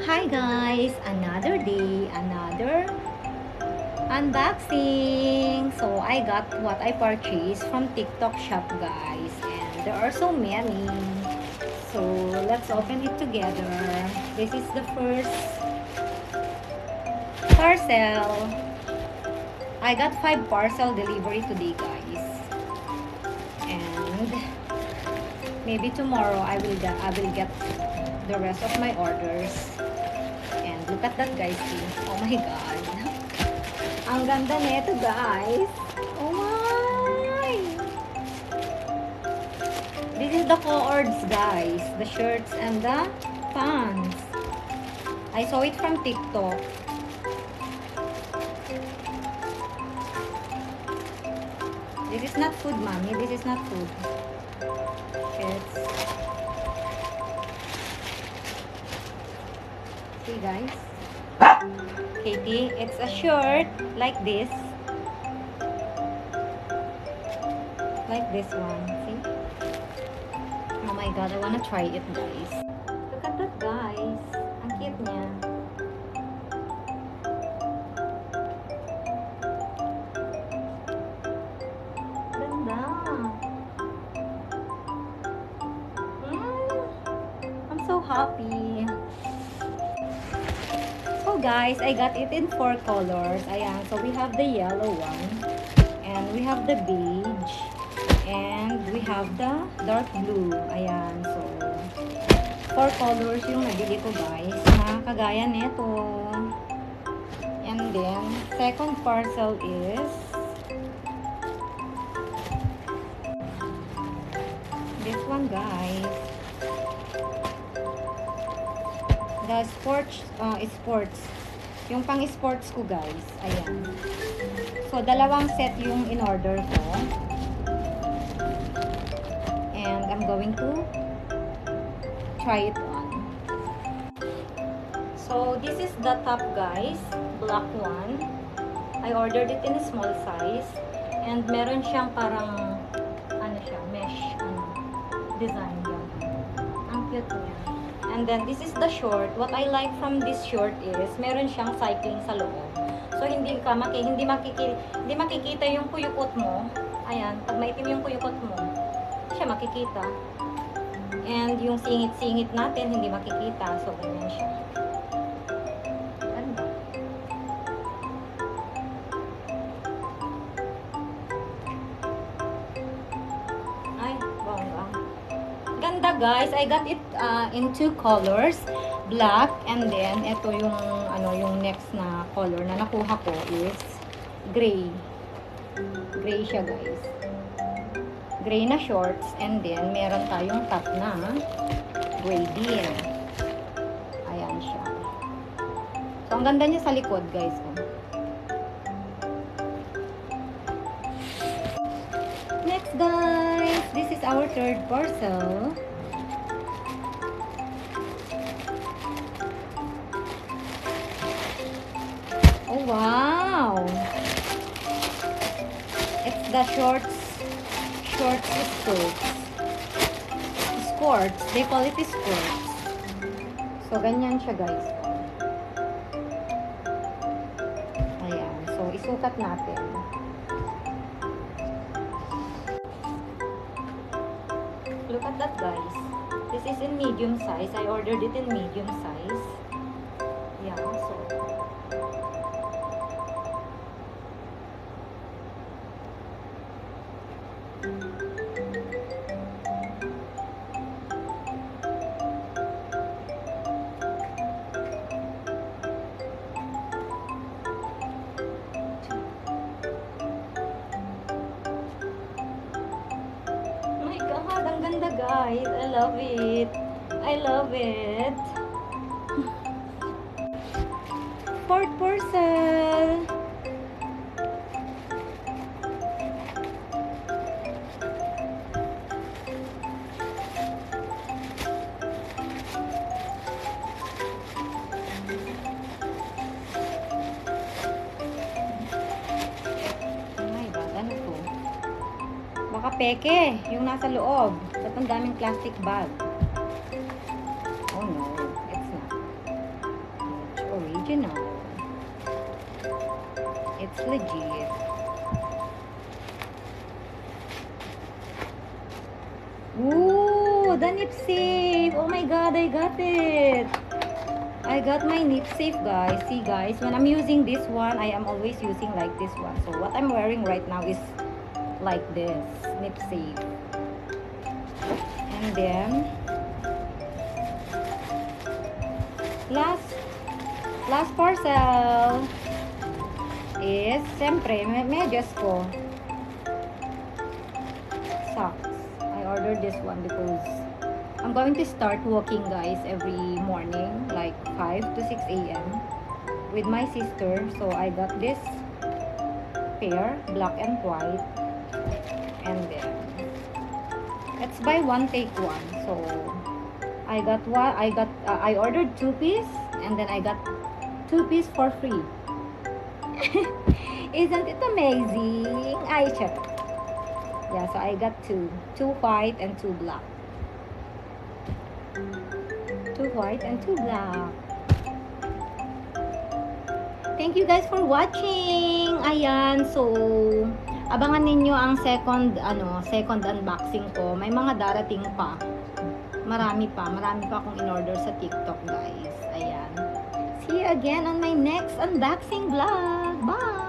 Hi guys! Another day, another unboxing. So I got what I purchased from TikTok shop guys, and there are so many. So let's open it together. This is the first parcel. I got 5 parcel delivery today guys, and maybe tomorrow I will get the rest of my orders. And look at that guys, oh my god, ang ganda nito guys, oh my, this is the cords guys, the shirts and the pants. I saw it from TikTok. This is not food mommy, this is not food. It's, see guys, Katie, it's a shirt like this one, see? Oh my god, I wanna try it guys. Look at that guys, ang cute niya. Ganda. I'm so happy. So guys, I got it in 4 colors. Ayan, so we have the yellow one, and we have the beige, and we have the dark blue. Ayan, so 4 colors yung nabili ko guys, na kagaya nito. And then, second parcel is this one guys. The sports, yung pang sports ko guys, ayan. So, dalawang set yung in-order ko. And I'm going to try it on. So, this is the top guys, black one. I ordered it in a small size. And meron siyang parang, ano siya, mesh, design yan. Ang cute niya. And then, this is the short. What I like from this short is, meron siyang cycling sa loob. So, hindi makikita yung kuyukot mo. Ayan, pag maitim yung kuyukot mo, siya makikita. And yung singit-singit natin, hindi makikita. So, ganyan siya. Ganda. Ay, bongga. Ganda guys, I got it in 2 colors, black, and then ito yung next na color na nakuha ko is gray. Gray siya guys. Gray na shorts, and then meron tayong top na gray din. Ayan siya. So ang ganda niya sa likod guys. Next guys, this is our third parcel. Oh wow! It's the shorts skirts. They call it skirts. So ganyan siya guys. Ayan. So isukat natin. Look at that guys. This is in medium size. I ordered it in medium size. Yeah, so ang ganda guys. I love it. I love it. Fourth parcel. Ay, ba't ano to? Baka peke, yung nasa loob. Ba't ang daming plastic bag? Oh no, it's not. original. It's legit. Ooh, the nip safe. Oh my god, I got it. I got my nip safe, guys. See, guys, when I'm using this one, I am always using like this one. So what I'm wearing right now is like this, nip safe. And then last parcel is siyempre medyas ko, socks. I ordered this one because I'm going to start walking, guys, every morning like 5 to 6 a.m. with my sister. So I got this pair, black and white, and then it's buy one take one. So I got one. I ordered 2-piece, and then I got 2-piece for free. Isn't it amazing? I check. Yeah, so I got two white and two black. 2 white and 2 black. Thank you guys for watching. Ayan, so abangan ninyo ang second unboxing ko. May mga darating pa. Marami pa akong in-order sa TikTok, guys. Ayan. See you again on my next unboxing vlog. Bye!